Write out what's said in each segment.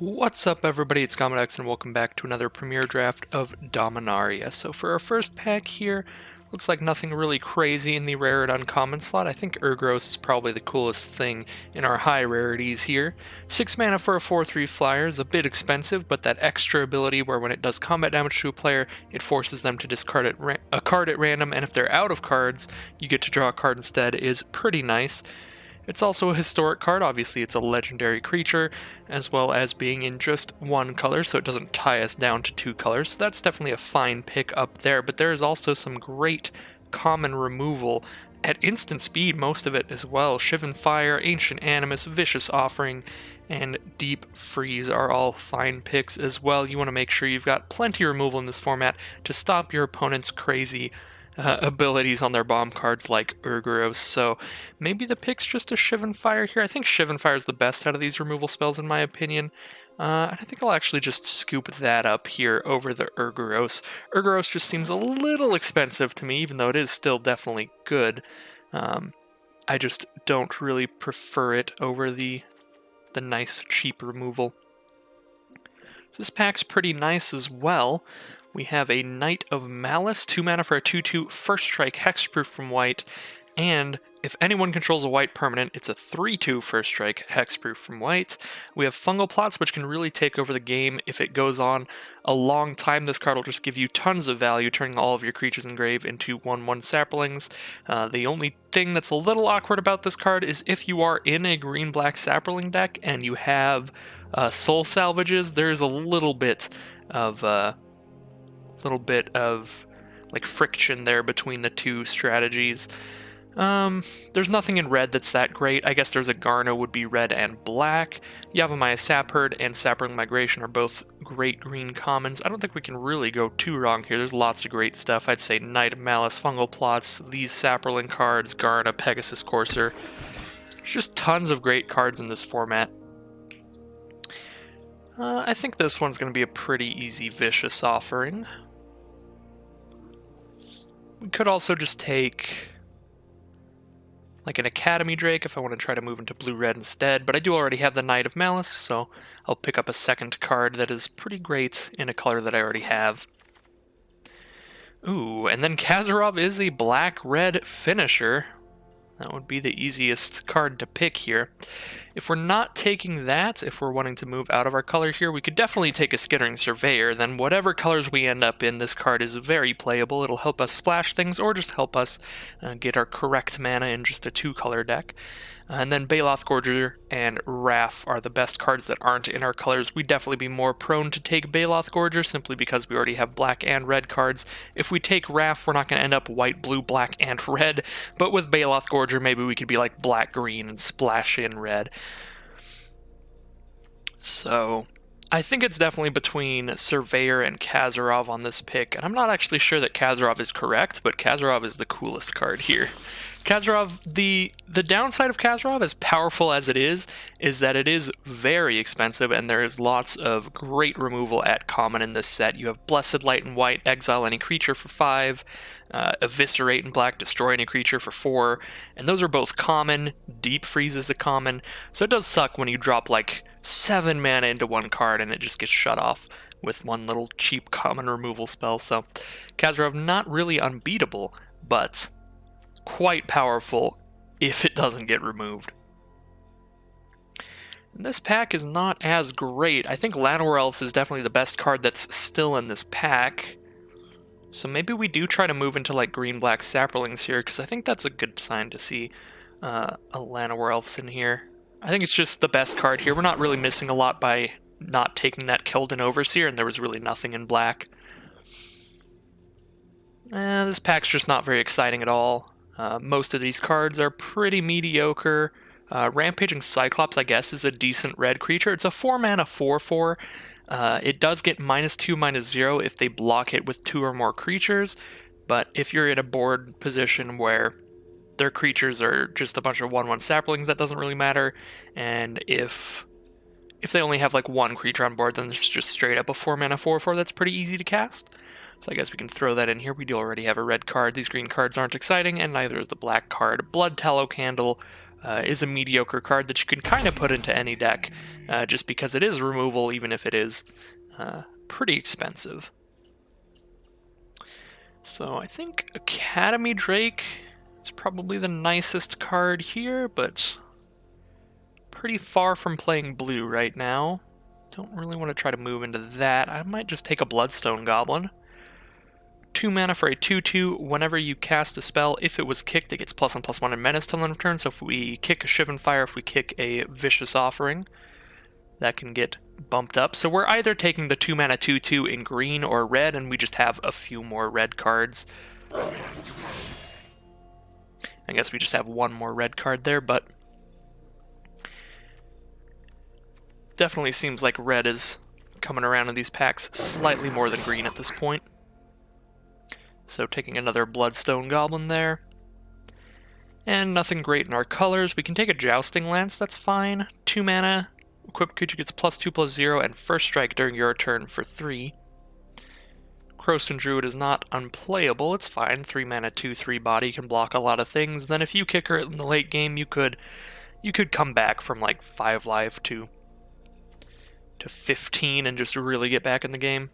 What's up, everybody? It's Comodex, and welcome back to another premiere draft of Dominaria. So for our first pack here, looks like nothing really crazy in the rare and uncommon slot. I think Urgros is probably the coolest thing in our high rarities here. 6 mana for a 4/3 flyer is a bit expensive, but that extra ability where when it does combat damage to a player, it forces them to discard a card at random, and if they're out of cards, you get to draw a card instead is pretty nice. It's also a historic card. Obviously it's a legendary creature, as well as being in just one color, so it doesn't tie us down to two colors, so that's definitely a fine pick up there. But there is also some great common removal at instant speed, most of it as well. Shivan Fire, Ancient Animus, Vicious Offering, and Deep Freeze are all fine picks as well. You want to make sure you've got plenty of removal in this format to stop your opponent's crazy abilities on their bomb cards like Urgros, so maybe the pick's just a Shivan Fire here. I think Shivan Fire is the best out of these removal spells in my opinion, and I think I'll actually just scoop that up here over the Urgros. Urgros just seems a little expensive to me, even though it is still definitely good. I just don't really prefer it over the nice cheap removal. So this pack's pretty nice as well. We have a Knight of Malice, 2 mana for a 2/2 first strike hexproof from white, and if anyone controls a white permanent, it's a 3/2 first strike hexproof from white. We have Fungal Plots, which can really take over the game if it goes on a long time. This card will just give you tons of value, turning all of your creatures in grave into 1/1 saplings. The only thing that's a little awkward about this card is if you are in a green-black sapling deck and you have soul salvages, there's a little bit of like friction there between the two strategies. There's nothing in red that's that great. I guess there's a Garno would be red and black. Yavimaya Sapherd and Sapling Migration are both great green commons. I don't think we can really go too wrong here. There's lots of great stuff. I'd say Knight of Malice, Fungal Plots, these Sapling cards, Garna, Pegasus Courser. There's just tons of great cards in this format. I think this one's going to be a pretty easy Vicious Offering. We could also just take like an Academy Drake if I want to try to move into blue-red instead, but I do already have the Knight of Malice, so I'll pick up a second card that is pretty great in a color that I already have. Ooh, and then Kazarov is a black-red finisher. That would be the easiest card to pick here. If we're not taking that, if we're wanting to move out of our color here, we could definitely take a Skittering Surveyor. Then whatever colors we end up in, this card is very playable. It'll help us splash things or just help us get our correct mana in just a two-color deck. And then Baloth Gorger and Wrath are the best cards that aren't in our colors. We'd definitely be more prone to take Baloth Gorger simply because we already have black and red cards. If we take Wrath, we're not going to end up white, blue, black, and red. But with Baloth Gorger, maybe we could be like black, green, and splash in red. So I think it's definitely between Surveyor and Kazarov on this pick. And I'm not actually sure that Kazarov is correct, but Kazarov is the coolest card here. Kazarov, the downside of Kazarov, as powerful as it is that it is very expensive, and there is lots of great removal at common in this set. You have Blessed Light in white, exile any creature for 5, Eviscerate in black, destroy any creature for 4, and those are both common. Deep Freeze is a common, so it does suck when you drop like 7 mana into one card and it just gets shut off with one little cheap common removal spell. So Kazarov not really unbeatable, but quite powerful if it doesn't get removed. And this pack is not as great. I think Llanowar Elves is definitely the best card that's still in this pack. So maybe we do try to move into like green-black saplings here, because I think that's a good sign to see a Llanowar Elves in here. I think it's just the best card here. We're not really missing a lot by not taking that Keldon Overseer, and there was really nothing in black. This pack's just not very exciting at all. Most of these cards are pretty mediocre. Rampaging Cyclops, I guess, is a decent red creature. It's a 4-mana 4/4. It does get -2/-0 if they block it with 2 or more creatures, but if you're in a board position where their creatures are just a bunch of 1/1 saplings, that doesn't really matter. And if they only have like one creature on board, then it's just straight up a 4-mana 4/4 that's pretty easy to cast. So I guess we can throw that in here. We do already have a red card. These green cards aren't exciting, and neither is the black card. Blood Tallow Candle, is a mediocre card that you can kind of put into any deck, just because it is removal, even if it is pretty expensive. So I think Academy Drake is probably the nicest card here, but pretty far from playing blue right now. Don't really want to try to move into that. I might just take a Bloodstone Goblin. 2 mana for a 2/2. Whenever you cast a spell, if it was kicked, it gets +1/+1 in menace till end of turn. So if we kick a Shivan Fire, if we kick a Vicious Offering, that can get bumped up. So we're either taking the 2 mana 2/2 in green or red, and we just have a few more red cards. I guess we just have one more red card there, but definitely seems like red is coming around in these packs slightly more than green at this point. So taking another Bloodstone Goblin there. And nothing great in our colors. We can take a Jousting Lance, that's fine. 2 mana, equipped creature gets +2/+0 and first strike during your turn for 3. Crowstone Druid is not unplayable, it's fine. 3 mana, 2/3 body, can block a lot of things. Then if you kick her in the late game, you could come back from like 5 life to 15 and just really get back in the game.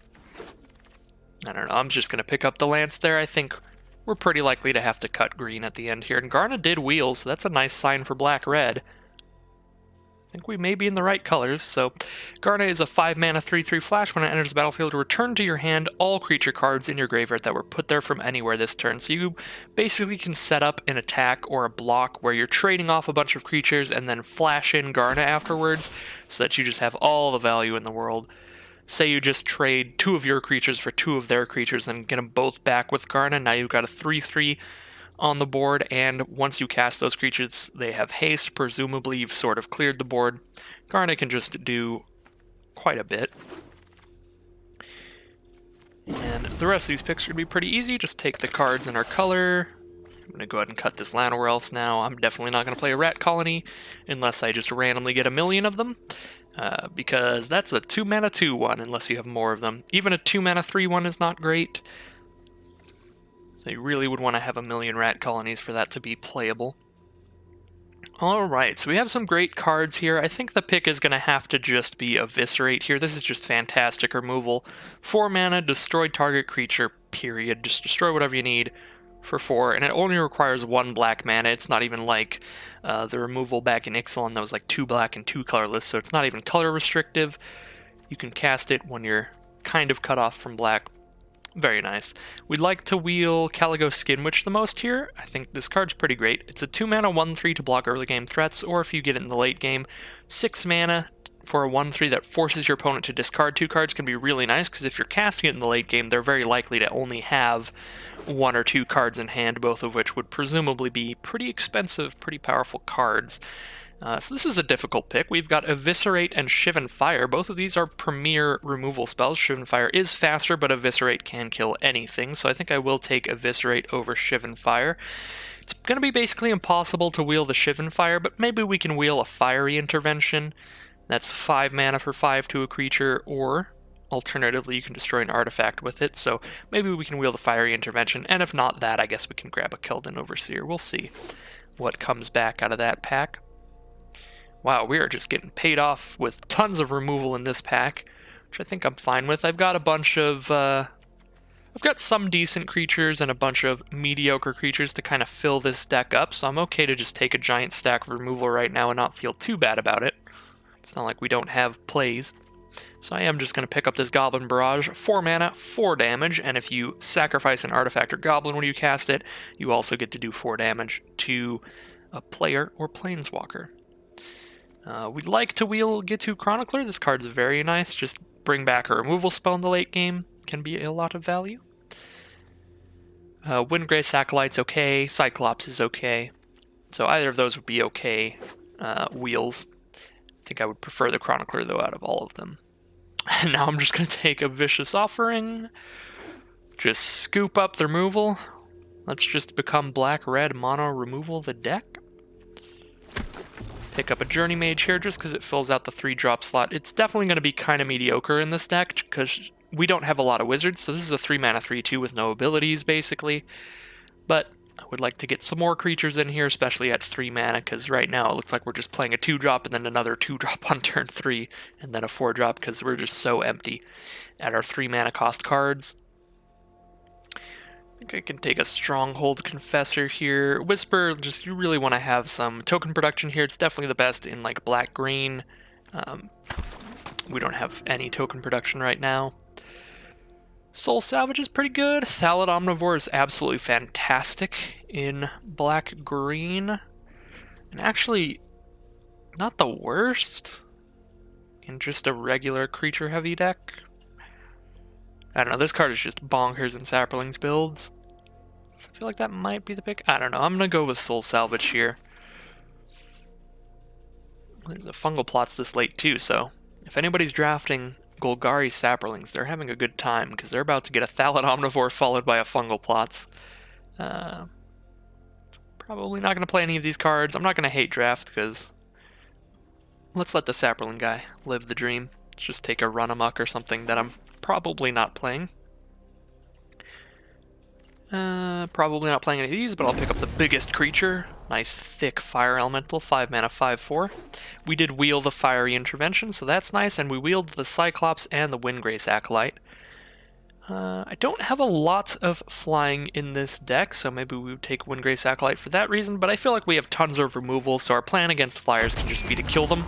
I don't know, I'm just going to pick up the Lance there. I think we're pretty likely to have to cut green at the end here. And Garna did wheel, so that's a nice sign for black-red. I think we may be in the right colors. So Garna is a 5 mana 3/3 flash. When it enters the battlefield, return to your hand all creature cards in your graveyard that were put there from anywhere this turn. So you basically can set up an attack or a block where you're trading off a bunch of creatures and then flash in Garna afterwards, so that you just have all the value in the world. Say you just trade 2 of your creatures for 2 of their creatures and get them both back with Garna. Now you've got a 3/3 on the board, and once you cast those creatures, they have haste. Presumably you've sort of cleared the board. Garna can just do quite a bit. And the rest of these picks are going to be pretty easy. Just take the cards in our color. I'm going to go ahead and cut this Llanowar Elves now. I'm definitely not going to play a Rat Colony unless I just randomly get a million of them. Because that's a 2 mana 2/1 unless you have more of them. Even a 2 mana 3/1 is not great. So you really would want to have a million Rat Colonies for that to be playable. Alright, so we have some great cards here. I think the pick is going to have to just be Eviscerate here. This is just fantastic removal. 4 mana, destroy target creature, period. Just destroy whatever you need for 4, and it only requires 1 black mana. It's not even like the removal back in Ixalan that was like 2 black and 2 colorless, so it's not even color restrictive. You can cast it when you're kind of cut off from black. Very nice. We'd like to wheel Caligo Skinwitch the most here. I think this card's pretty great. It's a 2 mana 1/3 to block early game threats, or if you get it in the late game, 6 mana for a 1/3 that forces your opponent to discard 2 cards can be really nice, because if you're casting it in the late game, they're very likely to only have 1 or 2 cards in hand, both of which would presumably be pretty expensive, pretty powerful cards. So this is a difficult pick. We've got Eviscerate and Shivan Fire. Both of these are premier removal spells. Shivan Fire is faster, but Eviscerate can kill anything, so I think I will take Eviscerate over Shivan Fire. It's going to be basically impossible to wheel the Shivan Fire, but maybe we can wheel a Fiery Intervention. That's 5 mana for 5 to a creature, or alternatively you can destroy an artifact with it, so maybe we can wheel the Fiery Intervention, and if not that, I guess we can grab a Keldon Overseer. We'll see what comes back out of that pack. Wow, we are just getting paid off with tons of removal in this pack, which I think I'm fine with. I've got a bunch of, I've got some decent creatures and a bunch of mediocre creatures to kind of fill this deck up, so I'm okay to just take a giant stack of removal right now and not feel too bad about it. It's not like we don't have plays. So I am just going to pick up this Goblin Barrage, 4 mana, 4 damage, and if you sacrifice an artifact or goblin when you cast it, you also get to do 4 damage to a player or planeswalker. We'd like to wheel Gitu Chronicler. This card's very nice. Just bring back a removal spell in the late game. Can be a lot of value. Windgrave Acolyte's okay. Cyclops is okay. So either of those would be okay wheels. I think I would prefer the Chronicler, though, out of all of them. And now I'm just going to take a Vicious Offering. Just scoop up the removal. Let's just become black-red mono removal the deck. Pick up a Journey Mage here just because it fills out the 3-drop slot. It's definitely going to be kind of mediocre in this deck because we don't have a lot of wizards, so this is a 3 mana 3/2 with no abilities, basically. But I would like to get some more creatures in here, especially at 3 mana, because right now it looks like we're just playing a 2-drop and then another 2-drop on turn 3, and then a 4-drop because we're just so empty at our 3 mana cost cards. I think I can take a Stronghold Confessor here. Whisper, just you really want to have some token production here. It's definitely the best in like black-green. We don't have any token production right now. Soul Salvage is pretty good. Thallid Omnivore is absolutely fantastic in black-green. And actually, not the worst in just a regular creature-heavy deck. I don't know, this card is just bonkers in Saplings builds. So I feel like that might be the pick. I don't know, I'm going to go with Soul Salvage here. There's a Fungal Plots this late too, so if anybody's drafting Golgari Saplings, they're having a good time because they're about to get a Thallid Omnivore followed by a Fungal Plots. Probably not going to play any of these cards. I'm not going to hate draft because let's let the Sapling guy live the dream. Let's just take a run amok or something that I'm probably not playing. Probably not playing any of these, but I'll pick up the biggest creature. Nice thick Fire Elemental, 5 mana, 5/4. We did wheel the Fiery Intervention, so that's nice, and we wheeled the Cyclops and the Windgrace Acolyte. I don't have a lot of flying in this deck, so maybe we would take Windgrace Acolyte for that reason, but I feel like we have tons of removal, so our plan against flyers can just be to kill them.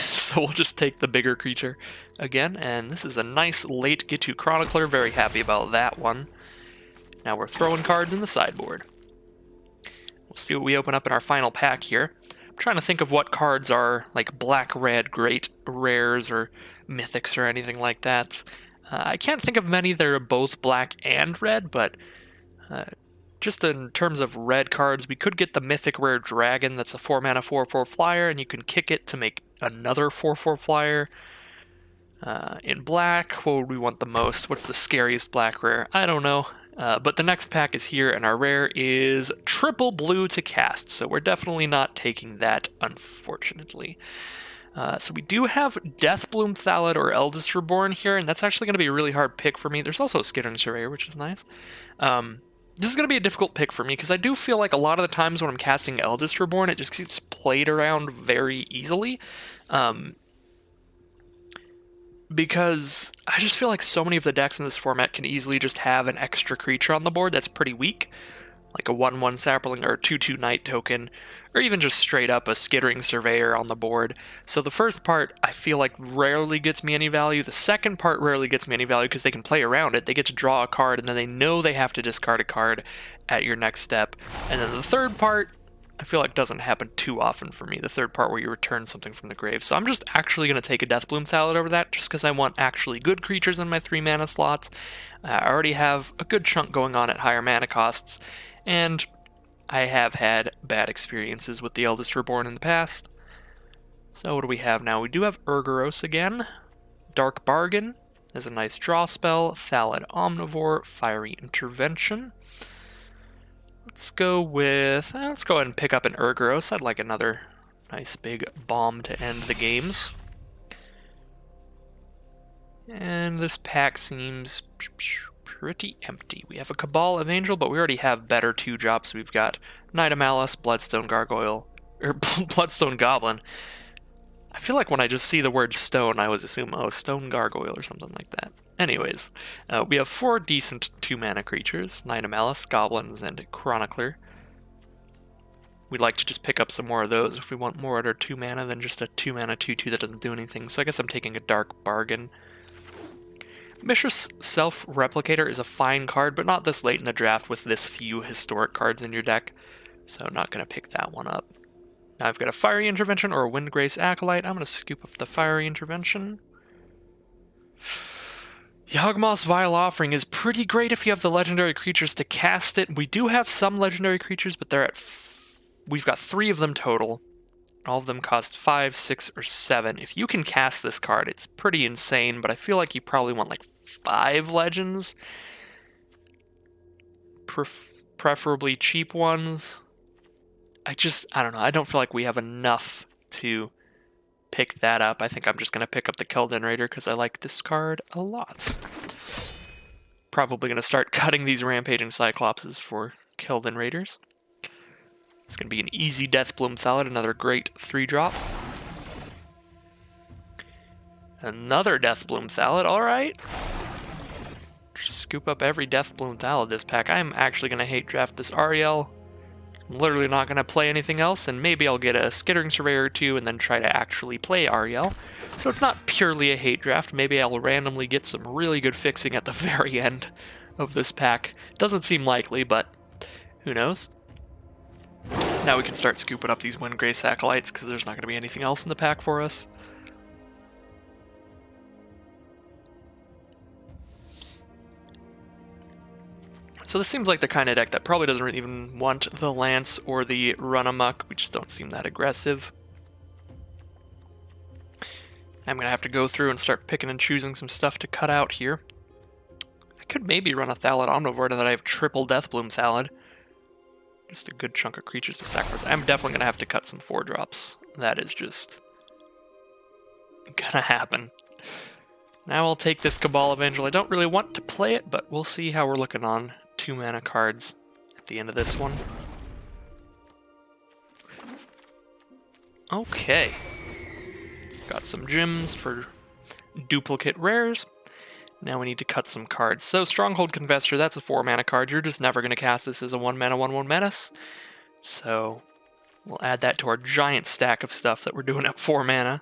So we'll just take the bigger creature again, and this is a nice late Gitu Chronicler, very happy about that one. Now we're throwing cards in the sideboard. We'll see what we open up in our final pack here. I'm trying to think of what cards are like black-red great rares or mythics or anything like that. I can't think of many that are both black and red, but just in terms of red cards, we could get the mythic rare dragon that's a 4 mana 4/4 flyer, and you can kick it to make another 4/4 flyer. In black, what would we want the most? What's the scariest black rare? I don't know. But the next pack is here, and our rare is triple blue to cast, so we're definitely not taking that, unfortunately. So we do have Deathbloom Thallid or Eldest Reborn here, and that's actually going to be a really hard pick for me. There's also a Skittering Surveyor, which is nice. This is going to be a difficult pick for me, because I do feel like a lot of the times when I'm casting Eldest Reborn, it just gets played around very easily. Because I just feel like so many of the decks in this format can easily just have an extra creature on the board that's pretty weak, like a 1/1 Sapling or a 2/2 Night token, or even just straight up a Skittering Surveyor on the board. So the first part, I feel like rarely gets me any value. The second part rarely gets me any value because they can play around it. They get to draw a card, and then they know they have to discard a card at your next step. And then the third part, I feel like doesn't happen too often for me, the third part where you return something from the grave. So I'm just actually going to take a Deathbloom Thallid over that, just because I want actually good creatures in my 3 mana slots. I already have a good chunk going on at higher mana costs, and I have had bad experiences with the Eldest Reborn in the past. So what do we have now? We do have Urgoros again. Dark Bargain is a nice draw spell. Thallid Omnivore, Fiery Intervention. Let's go with, let's go ahead and pick up an Urgoros. I'd like another nice big bomb to end the games. And this pack seems pretty empty. We have a Cabal of Angel, but we already have better 2-drops. We've got Knight of Malice, Bloodstone Gargoyle, or Bloodstone Goblin. I feel like when I just see the word stone, I always assume, oh, Stone Gargoyle or something like that. Anyways, we have 4 decent 2-mana creatures, Knight of Malice, Goblins, and Chronicler. We'd like to just pick up some more of those if we want more at our 2 mana than just a 2-mana 2/2 that doesn't do anything, so I guess I'm taking a Dark Bargain. Mishra's Self-Replicator is a fine card, but not this late in the draft with this few historic cards in your deck, so I'm not going to pick that one up. Now I've got a Fiery Intervention or a Windgrace Acolyte. I'm going to scoop up the Fiery Intervention. Yawgmoth's Vile Offering is pretty great if you have the legendary creatures to cast it. We do have some legendary creatures, but they're at we've got 3 of them total. All of them cost 5, 6, or 7. If you can cast this card, it's pretty insane, but I feel like you probably want like 5 legends. Preferably cheap ones. I don't know. I don't feel like we have enough to pick that up. I think I'm just going to pick up the Keldon Raider because I like this card a lot. Probably going to start cutting these Rampaging Cyclopses for Keldon Raiders. It's going to be an easy Deathbloom Thallid, another great 3-drop. Another Deathbloom Thallid, alright. Scoop up every Deathbloom Thallid this pack. I'm actually going to hate draft this Ariel. I'm literally not going to play anything else, and maybe I'll get a Skittering Surveyor or two and then try to actually play Ariel. So it's not purely a hate draft. Maybe I'll randomly get some really good fixing at the very end of this pack. Doesn't seem likely, but who knows? Now we can start scooping up these Windgrace Acolytes because there's not going to be anything else in the pack for us. So this seems like the kind of deck that probably doesn't even want the Lance or the Run Amok. We just don't seem that aggressive. I'm going to have to go through and start picking and choosing some stuff to cut out here. I could maybe run a Thallid Omnivore now that I have triple Deathbloom Thallid. Just a good chunk of creatures to sacrifice. I'm definitely going to have to cut some 4-drops. That is just going to happen. Now I'll take this Cabal Evangel. I don't really want to play it, but we'll see how we're looking on 2-mana cards at the end of this one. Okay. Got some gems for duplicate rares. Now we need to cut some cards. So Stronghold Confessor, that's a 4-mana card. You're just never going to cast this as a 1-mana 1/1 menace. So we'll add that to our giant stack of stuff that we're doing at 4 mana.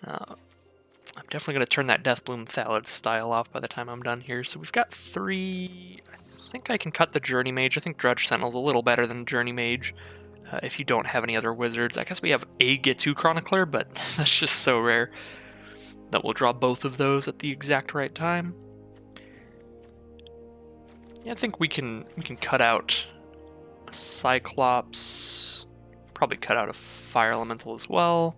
I'm definitely going to turn that Deathbloom Thallid style off by the time I'm done here. So we've got 3... I think I can cut the Journey Mage. I think Drudge Sentinel's a little better than Journey Mage. If you don't have any other wizards. I guess we have a Gitu Chronicler, but that's just so rare that we'll draw both of those at the exact right time. Yeah, I think we can cut out a Cyclops. Probably cut out a Fire Elemental as well.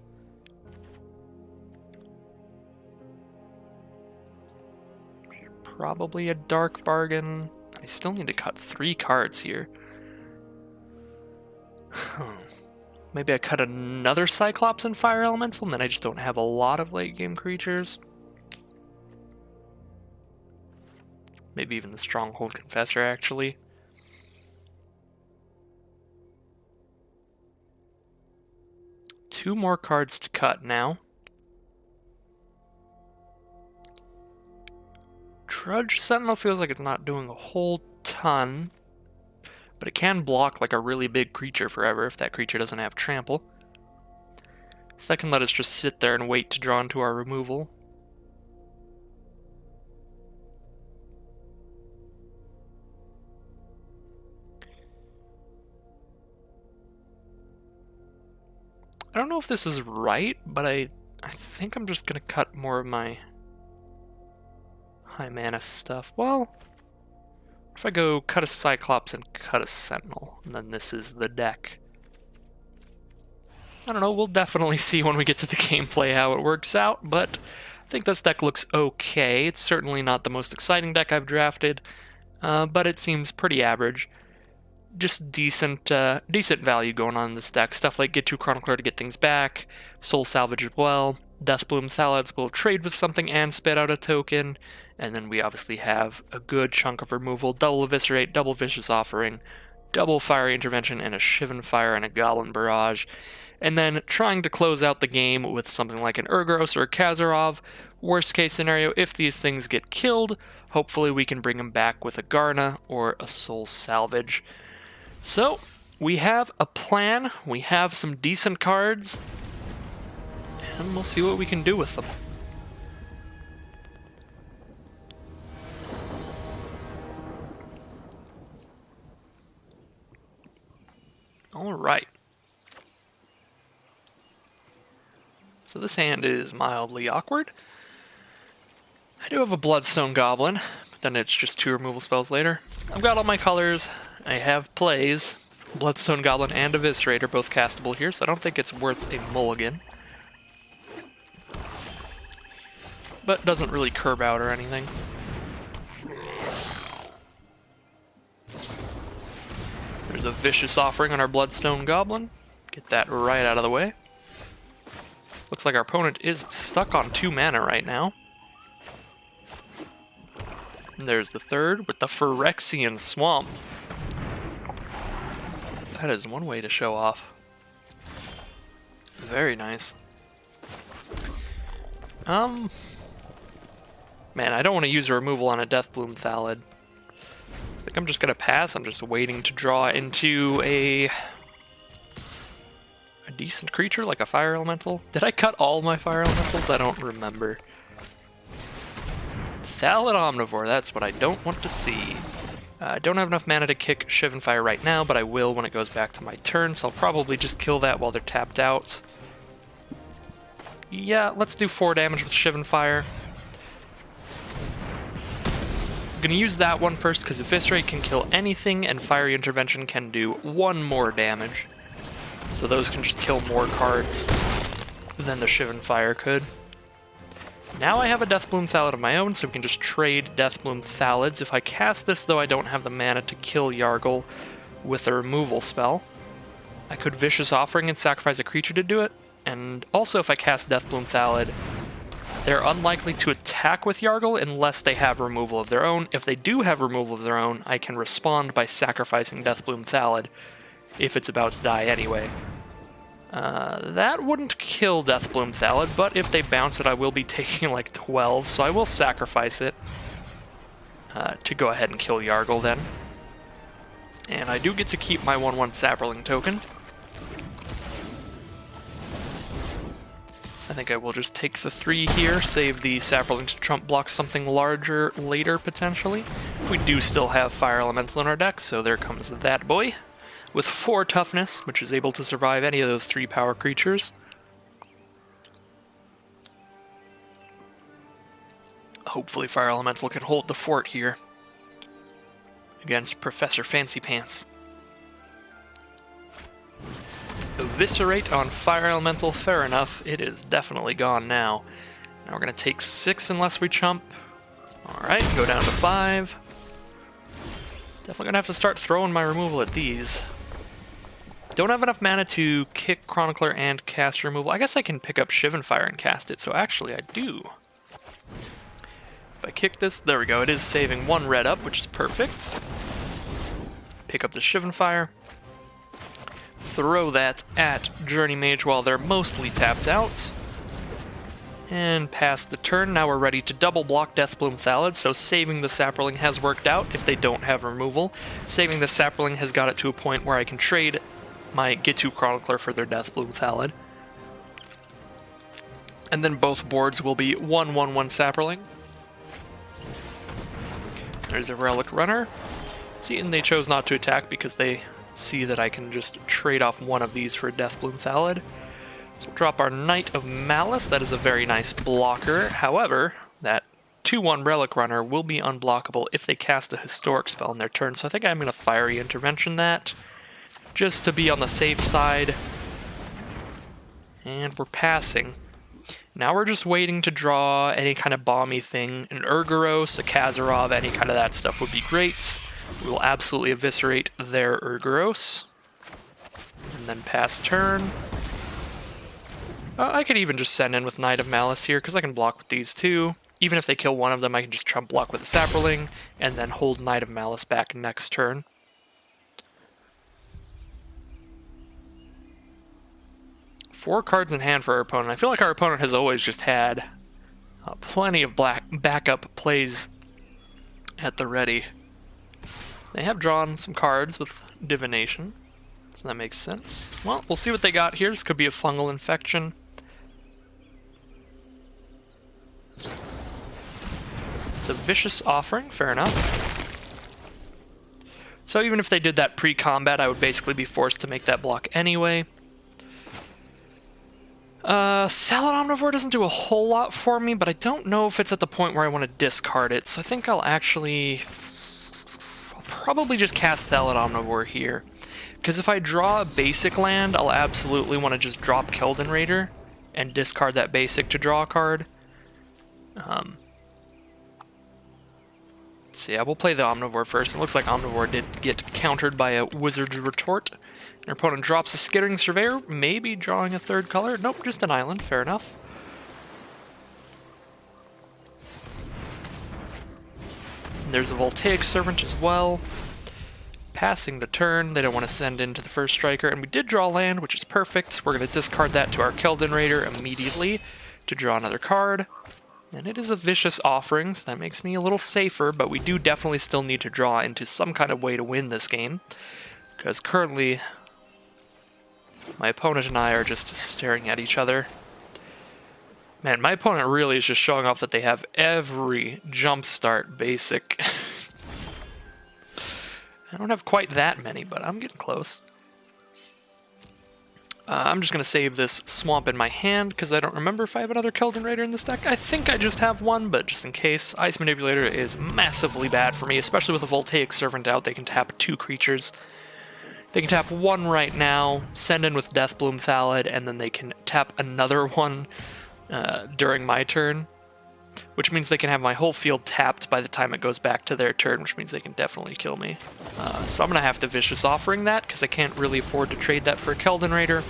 Probably a Dark Bargain. I still need to cut 3 cards here. Maybe I cut another Cyclops and Fire Elemental, and then I just don't have a lot of late-game creatures. Maybe even the Stronghold Confessor, actually. Two more cards to cut now. Drudge Sentinel feels like it's not doing a whole ton, but it can block like a really big creature forever if that creature doesn't have trample. So that can let us just sit there and wait to draw into our removal. I don't know if this is right, but I think I'm just going to cut more of my high mana stuff. Well, if I go cut a Cyclops and cut a Sentinel, and then this is the deck. I don't know, we'll definitely see when we get to the gameplay how it works out, but I think this deck looks okay. It's certainly not the most exciting deck I've drafted, but it seems pretty average. Just decent value going on in this deck. Stuff like Get to Chronicler to get things back, Soul Salvage as well, Deathbloom Thallid will trade with something and spit out a token, and then we obviously have a good chunk of removal, double Eviscerate, double Vicious Offering, double Fiery Intervention, and a Shivan Fire and a Goblin Barrage. And then trying to close out the game with something like an Urgros or a Kazarov. Worst case scenario, if these things get killed, hopefully we can bring them back with a Garna or a Soul Salvage. So, we have a plan, we have some decent cards, and we'll see what we can do with them. Alright. So this hand is mildly awkward. I do have a Bloodstone Goblin, but then it's just 2 removal spells later. I've got all my colors. I have plays. Bloodstone Goblin and Eviscerate are both castable here, so I don't think it's worth a mulligan. But doesn't really curb out or anything. There's a Vicious Offering on our Bloodstone Goblin. Get that right out of the way. Looks like our opponent is stuck on 2 mana right now. And there's the third with the Phyrexian Swamp. That is one way to show off. Very nice. Man, I don't want to use a removal on a Deathbloom Thallid. I think I'm just gonna pass. I'm just waiting to draw into a decent creature like a Fire Elemental. Did I cut all my Fire Elementals? I don't remember. Thallid Omnivore, that's what I don't want to see. I don't have enough mana to kick Shivan Fire right now, but I will when it goes back to my turn, so I'll probably just kill that while they're tapped out. Yeah, let's do 4 damage with Shivan Fire. I'm going to use that one first because Eviscerate can kill anything, and Fiery Intervention can do 1 more damage. So those can just kill more cards than the Shivan Fire could. Now I have a Deathbloom Thallid of my own, so we can just trade Deathbloom Thallids. If I cast this, though, I don't have the mana to kill Yargle with a removal spell. I could Vicious Offering and sacrifice a creature to do it. And also, if I cast Deathbloom Thallid, they're unlikely to attack with Yargle unless they have removal of their own. If they do have removal of their own, I can respond by sacrificing Deathbloom Thallid if it's about to die anyway. That wouldn't kill Deathbloom Thallid, but if they bounce it, I will be taking like 12, so I will sacrifice it to go ahead and kill Yargle then. And I do get to keep my 1/1 Saproling token. I think I will just take the 3 here, save the Saproling to trump block something larger later, potentially. We do still have Fire Elemental in our deck, so there comes that boy. With 4 toughness, which is able to survive any of those 3 power creatures. Hopefully Fire Elemental can hold the fort here against Professor Fancy Pants. Eviscerate on Fire Elemental, fair enough. It is definitely gone now. Now we're going to take 6 unless we chump. Alright, go down to 5. Definitely going to have to start throwing my removal at these. Don't have enough mana to kick Chronicler and cast removal. I guess I can pick up Shivan Fire and cast it, so actually I do. If I kick this, there we go. It is saving 1 red up, which is perfect. Pick up the Shivan Fire. Throw that at Journey Mage while they're mostly tapped out. And pass the turn. Now we're ready to double block Deathbloom Thallid, so saving the Saproling has worked out if they don't have removal. Saving the Saproling has got it to a point where I can trade my Gitu Chronicler for their Deathbloom Thallid. And then both boards will be 1/1/1 Saproling. There's a Relic Runner. See, and they chose not to attack because they see that I can just trade off one of these for a Deathbloom Thallid. So we'll drop our Knight of Malice. That is a very nice blocker. However, that 2/1 Relic Runner will be unblockable if they cast a Historic spell in their turn. So I think I'm going to Fiery Intervention that, just to be on the safe side. And we're passing. Now we're just waiting to draw any kind of bomby thing. An Urgoros, a Kazarov, any kind of that stuff would be great. We will absolutely eviscerate their Urgoros. And then pass turn. I could even just send in with Knight of Malice here, because I can block with these two. Even if they kill one of them, I can just trump block with a Saproling, and then hold Knight of Malice back next turn. Four cards in hand for our opponent. I feel like our opponent has always just had plenty of backup plays at the ready. They have drawn some cards with Divination, so that makes sense. Well, we'll see what they got here. This could be a Fungal Infection. It's a Vicious Offering, fair enough. So even if they did that pre-combat, I would basically be forced to make that block anyway. Salad Omnivore doesn't do a whole lot for me, but I don't know if it's at the point where I want to discard it, so I think I'll probably just cast Salad Omnivore here. Because if I draw a basic land, I'll absolutely want to just drop Keldon Raider and discard that basic to draw a card. Let's see, I will play the Omnivore first. It looks like Omnivore did get countered by a Wizard's Retort. Your opponent drops a Skittering Surveyor, maybe drawing a third color. Nope, just an island, fair enough. There's a Voltaic Servant as well. Passing the turn, they don't want to send into the first striker, and we did draw land, which is perfect. We're going to discard that to our Keldon Raider immediately to draw another card. And it is a Vicious Offering, so that makes me a little safer, but we do definitely still need to draw into some kind of way to win this game. Because currently, my opponent and I are just staring at each other. Man, my opponent really is just showing off that they have every jumpstart basic. I don't have quite that many, but I'm getting close. I'm just going to save this Swamp in my hand, because I don't remember if I have another Keldon Raider in this deck. I think I just have one, but just in case. Ice Manipulator is massively bad for me, especially with a Voltaic Servant out. They can tap 2 creatures. They can tap 1 right now, send in with Deathbloom Thallid, and then they can tap another one during my turn, which means they can have my whole field tapped by the time it goes back to their turn, which means they can definitely kill me. So I'm going to have to Vicious Offering that, because I can't really afford to trade that for a Keldon Raider.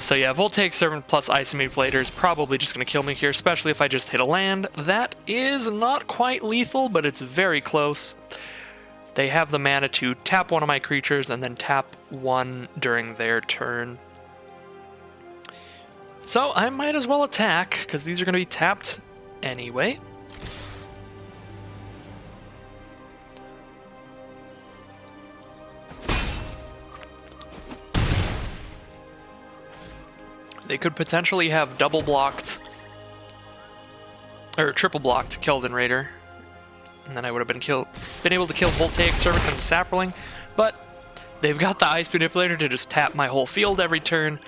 So yeah, Voltaic Servant plus Ice Manipulator is probably just going to kill me here, especially if I just hit a land. That is not quite lethal, but it's very close. They have the mana to tap one of my creatures and then tap 1 during their turn. So I might as well attack, because these are going to be tapped anyway. They could potentially have double blocked, or triple blocked Keldon Raider. And then I would have been able to kill Voltaic Servant and the Saproling, but they've got the Ice Manipulator to just tap my whole field every turn,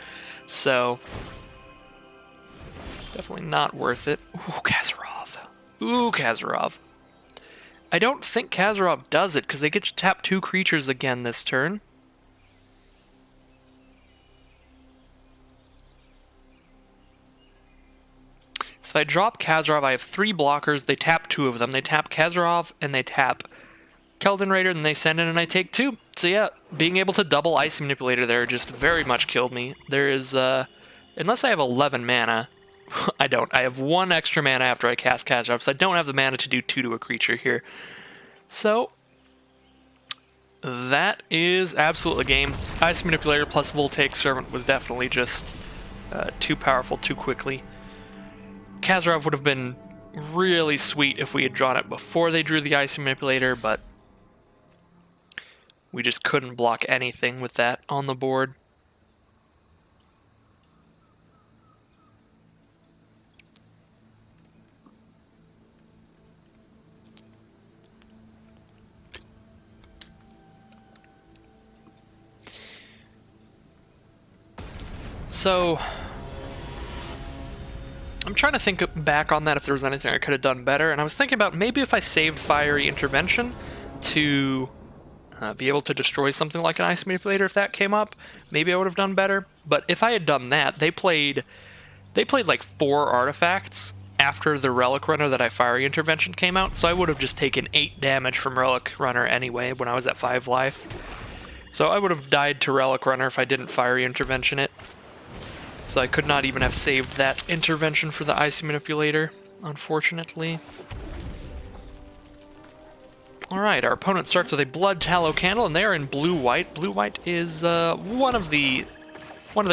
so definitely not worth it. Ooh, Kazarov. Ooh, Kazarov. I don't think Kazarov does it, because they get to tap 2 creatures again this turn. So if I drop Kazarov, I have 3 blockers. They tap 2 of them. They tap Kazarov, and they tap Keldon Raider, and they send in, and I take 2. So yeah, being able to double Ice Manipulator there just very much killed me. There is, unless I have 11 mana, I don't. I have 1 extra mana after I cast Kazarov, so I don't have the mana to do 2 to a creature here. So that is absolutely game. Ice Manipulator plus Voltaic Servant was definitely just too powerful too quickly. Kazarov would have been really sweet if we had drawn it before they drew the Ice Manipulator, but we just couldn't block anything with that on the board. So I'm trying to think back on that if there was anything I could have done better, and I was thinking about maybe if I saved Fiery Intervention to be able to destroy something like an Ice Manipulator if that came up, maybe I would have done better. But if I had done that, they played like 4 artifacts after the Relic Runner that I Fiery Intervention came out, so I would have just taken 8 damage from Relic Runner anyway when I was at 5 life. So I would have died to Relic Runner if I didn't Fiery Intervention it. So I could not even have saved that intervention for the Ice Manipulator, unfortunately. Alright, our opponent starts with a Blood Tallow Candle, and they are in blue-white. Blue-white is one of the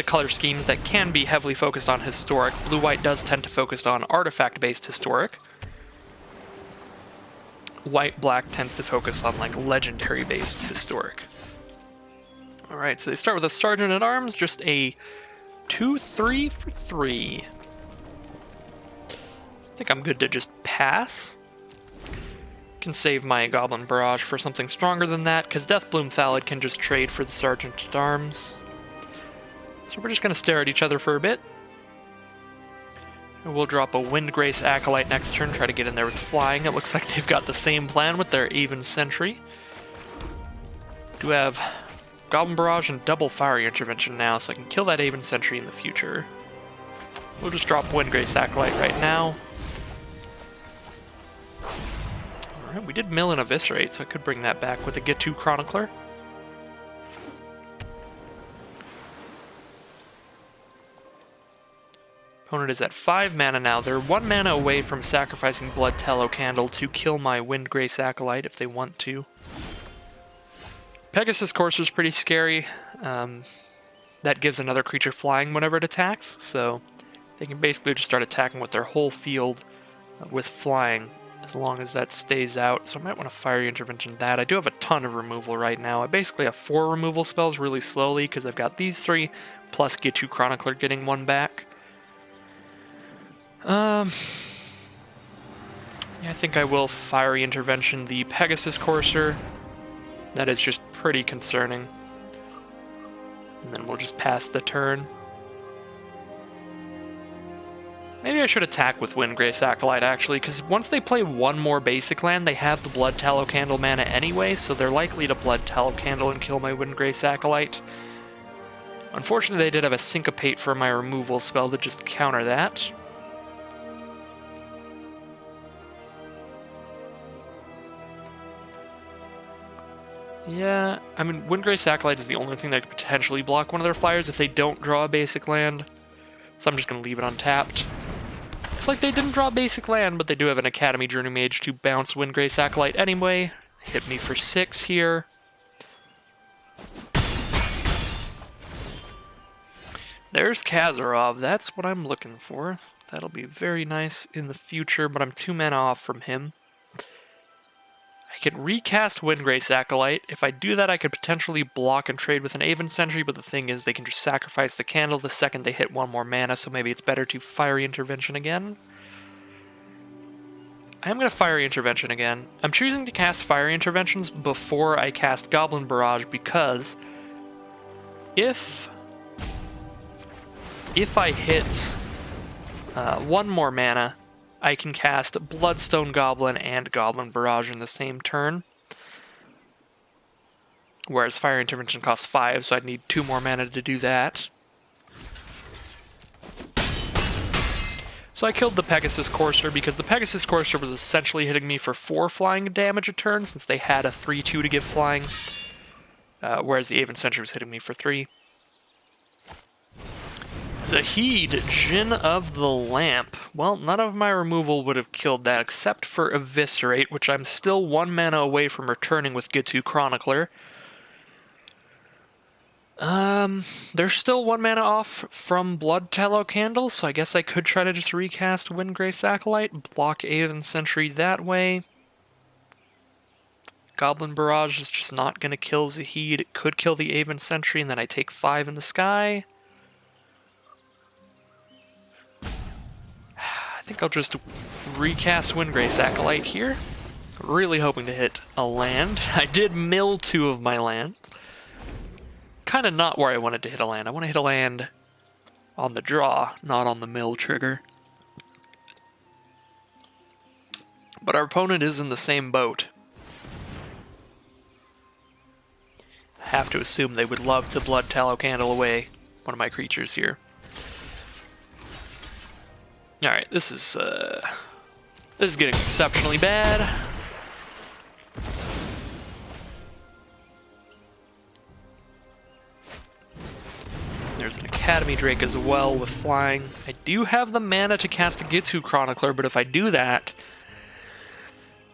color schemes that can be heavily focused on historic. Blue-white does tend to focus on artifact-based historic. White-black tends to focus on like legendary-based historic. Alright, so they start with a Sergeant at Arms, just a 2/3 for 3. I think I'm good to just pass. Can save my Goblin Barrage for something stronger than that, because Deathbloom Thallid can just trade for the Sergeant at Arms. So we're just going to stare at each other for a bit. And we'll drop a Windgrace Acolyte next turn, try to get in there with flying. It looks like they've got the same plan with their Aven Sentry. Do have Goblin Barrage and double Fiery Intervention now, so I can kill that Aven Sentry in the future. We'll just drop Windgrace Acolyte right now. Alright, we did mill and Eviscerate, so I could bring that back with a Get-To Chronicler. Opponent is at 5 mana now. They're 1 mana away from sacrificing Blood Tallow Candle to kill my Windgrace Acolyte if they want to. Pegasus Courser is pretty scary. That gives another creature flying whenever it attacks, so they can basically just start attacking with their whole field with flying, as long as that stays out. So I might want to Fiery Intervention that. I do have a ton of removal right now. I basically have 4 removal spells really slowly, because I've got these 3, plus Gitu Chronicler getting 1 back. Yeah, I think I will Fiery Intervention the Pegasus Courser. That is just pretty concerning. And then we'll just pass the turn. Maybe I should attack with Windgrace Acolyte, actually, because once they play 1 more basic land, they have the Blood Tallow Candle mana anyway, so they're likely to Blood Tallow Candle and kill my Windgrace Acolyte. Unfortunately, they did have a Syncopate for my removal spell to just counter that. Yeah, I mean, Windgrace Acolyte is the only thing that could potentially block one of their flyers if they don't draw a basic land. So I'm just going to leave it untapped. It's like they didn't draw a basic land, but they do have an Academy Journey Mage to bounce Windgrace Acolyte anyway. Hit me for 6 here. There's Kazarov. That's what I'm looking for. That'll be very nice in the future, but I'm 2 mana off from him. I can recast Windgrace Acolyte. If I do that, I could potentially block and trade with an Aven Sentry, but the thing is they can just sacrifice the candle the second they hit 1 more mana, so maybe it's better to Fiery Intervention again. I am going to Fiery Intervention again. I'm choosing to cast Fiery Interventions before I cast Goblin Barrage because if I hit 1 more mana, I can cast Bloodstone Goblin and Goblin Barrage in the same turn. Whereas Fire Intervention costs 5, so I'd need 2 more mana to do that. So I killed the Pegasus Courser because the Pegasus Courser was essentially hitting me for 4 flying damage a turn since they had a 3-2 to give flying. Whereas the Aven Sentry was hitting me for 3. Zahid, Djinn of the Lamp. Well, none of my removal would have killed that except for Eviscerate, which I'm still 1 mana away from returning with Gitu Chronicler. They're still 1 mana off from Blood Tallow Candle, so I guess I could try to just recast Windgrace Acolyte, block Aven Sentry that way. Goblin Barrage is just not going to kill Zahid. It could kill the Aven Sentry, and then I take 5 in the sky. I think I'll just recast Windgrace Acolyte here. Really hoping to hit a land. I did mill 2 of my lands. Kind of not where I wanted to hit a land. I want to hit a land on the draw, not on the mill trigger. But our opponent is in the same boat. I have to assume they would love to Blood Tallow Candle away one of my creatures here. Alright, this is getting exceptionally bad. There's an Academy Drake as well with flying. I do have the mana to cast a Gitu Chronicler, but if I do that,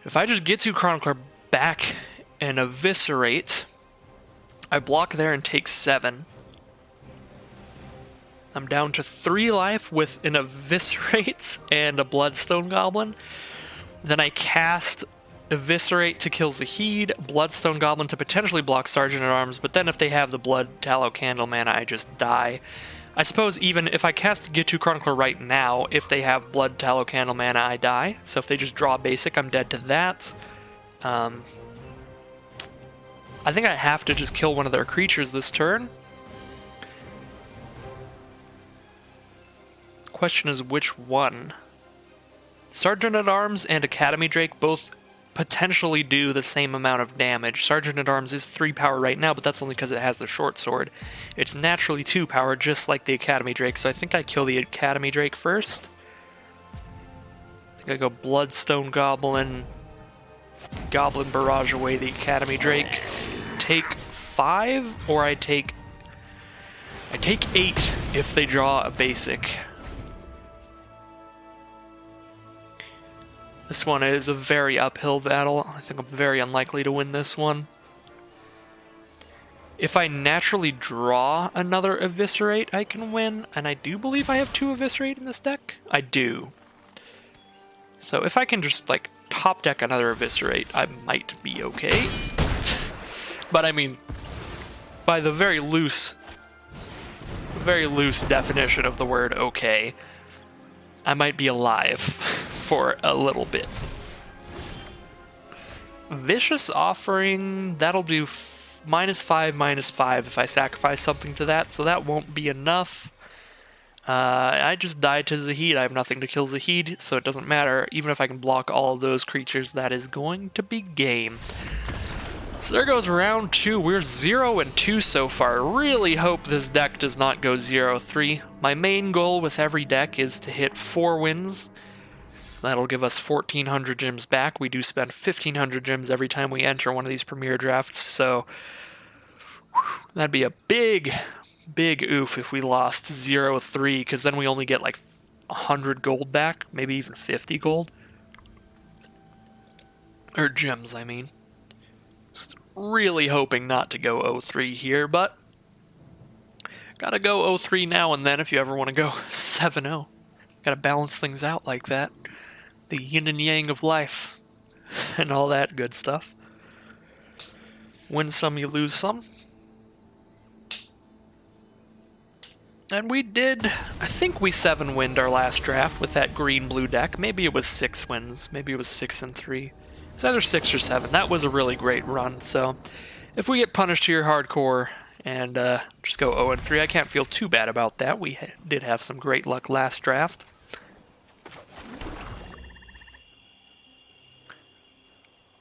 if I just Gitu Chronicler back and Eviscerate, I block there and take 7. I'm down to 3 life with an Eviscerate and a Bloodstone Goblin. Then I cast Eviscerate to kill Zahid, Bloodstone Goblin to potentially block Sergeant-at-Arms, but then if they have the Blood Tallow Candle mana, I just die. I suppose even if I cast Gitu Chronicler right now, if they have Blood Tallow Candle mana, I die. So if they just draw basic, I'm dead to that. I think I have to just kill one of their creatures this turn. Question is which one? Sergeant-at-Arms and Academy Drake both potentially do the same amount of damage. Sergeant-at-Arms is 3 power right now, but that's only because it has the short sword. It's naturally 2 power, just like the Academy Drake, so I think I kill the Academy Drake first. I think I go Bloodstone Goblin, Goblin Barrage away the Academy Drake, take 5, or I take 8 if they draw a basic. This one is a very uphill battle. I think I'm very unlikely to win this one. If I naturally draw another Eviscerate, I can win, and I do believe I have 2 Eviscerate in this deck. I do. So if I can just, like, top deck another Eviscerate, I might be okay. But I mean, by the very loose definition of the word okay, I might be alive for a little bit. Vicious Offering, that'll do -5/-5 if I sacrifice something to that, so that won't be enough. I just died to Zahid. I have nothing to kill Zahid, so it doesn't matter. Even if I can block all of those creatures, that is going to be game. So there goes round 2. We're 0-2 so far. Really hope this deck does not go 0-3. My main goal with every deck is to hit 4 wins. That'll give us 1,400 gems back. We do spend 1,500 gems every time we enter one of these premier drafts, so that'd be a big oof if we lost 0-3, because then we only get like 100 gold back, maybe even 50 gold. Or gems, I mean. Just really hoping not to go 0-3 here, but gotta go 0-3 now and then if you ever want to go 7-0. Gotta balance things out like that. The yin and yang of life and all that good stuff. Win some, you lose some. And we did, I think we 7-winned our last draft with that green-blue deck. Maybe it was 6 wins. Maybe it was 6-3. It's either 6 or 7. That was a really great run. So if we get punished here hardcore and just go 0-3, I can't feel too bad about that. We did have some great luck last draft.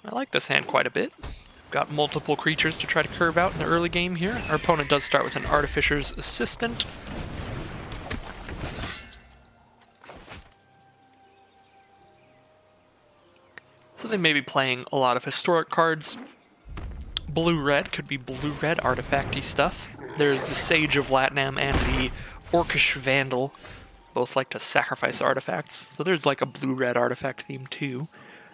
I like this hand quite a bit. We've got multiple creatures to try to curve out in the early game here. Our opponent does start with an Artificer's Assistant. So they may be playing a lot of historic cards. Blue-red could be blue-red artifacty stuff. There's the Sage of Latnam and the Orcish Vandal. Both like to sacrifice artifacts. So there's like a blue-red artifact theme too.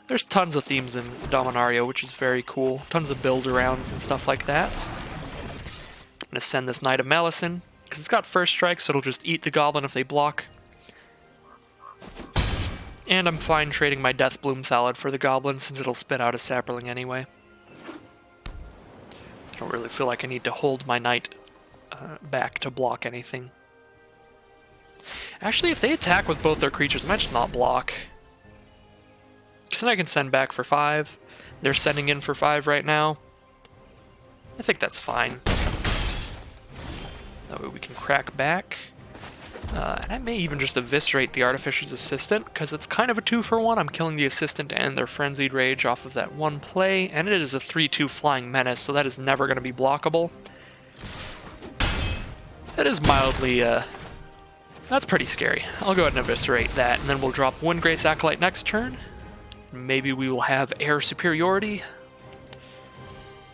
There's tons of themes in Dominaria, which is very cool. Tons of build-arounds and stuff like that. I'm going to send this Knight of Melisyn, because it's got first strike, so it'll just eat the goblin if they block. And I'm fine trading my Deathbloom Thallid for the goblin, since it'll spit out a Sapperling anyway. I don't really feel like I need to hold my Knight back to block anything. Actually, if they attack with both their creatures, I might just not block. Because then I can send back for 5. They're sending in for 5 right now. I think that's fine. That way we can crack back. And I may even just eviscerate the Artificer's Assistant, because it's kind of a 2-for-1. I'm killing the Assistant and their Frenzied Rage off of that one play, and it is a 3/2 Flying Menace, so that is never going to be blockable. That is mildly, that's pretty scary. I'll go ahead and eviscerate that, and then we'll drop Windgrace Acolyte next turn. Maybe we will have air superiority.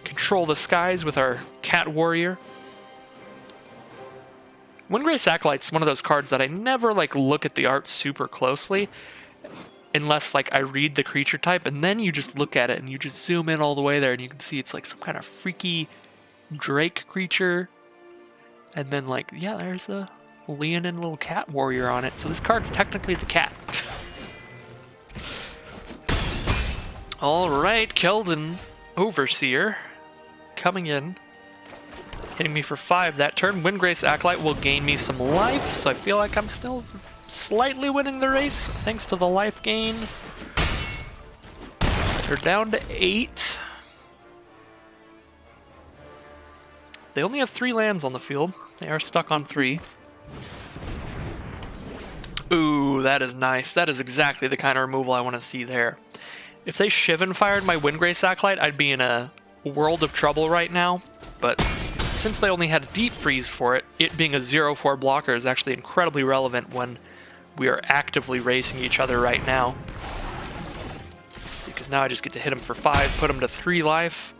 Control the skies with our Cat Warrior. Windgrace Acolyte's one of those cards that I never look at the art super closely, unless I read the creature type, and then you just look at it and you just zoom in all the way there and you can see it's like some kind of freaky Drake creature. And then yeah, there's a Leonin little Cat Warrior on it. So this card's technically the cat. Alright, Keldon Overseer coming in, hitting me for 5 that turn. Windgrace Acolyte will gain me some life, so I feel like I'm still slightly winning the race thanks to the life gain. They're down to 8. They only have 3 lands on the field. They are stuck on 3. Ooh, that is nice. That is exactly the kind of removal I want to see there. If they Shivan fired my Windgrace Acolyte, I'd be in a world of trouble right now. But since they only had a Deep Freeze for it, it being a 0/4 blocker is actually incredibly relevant when we are actively racing each other right now. Because now I just get to hit him for 5, put him to 3 life.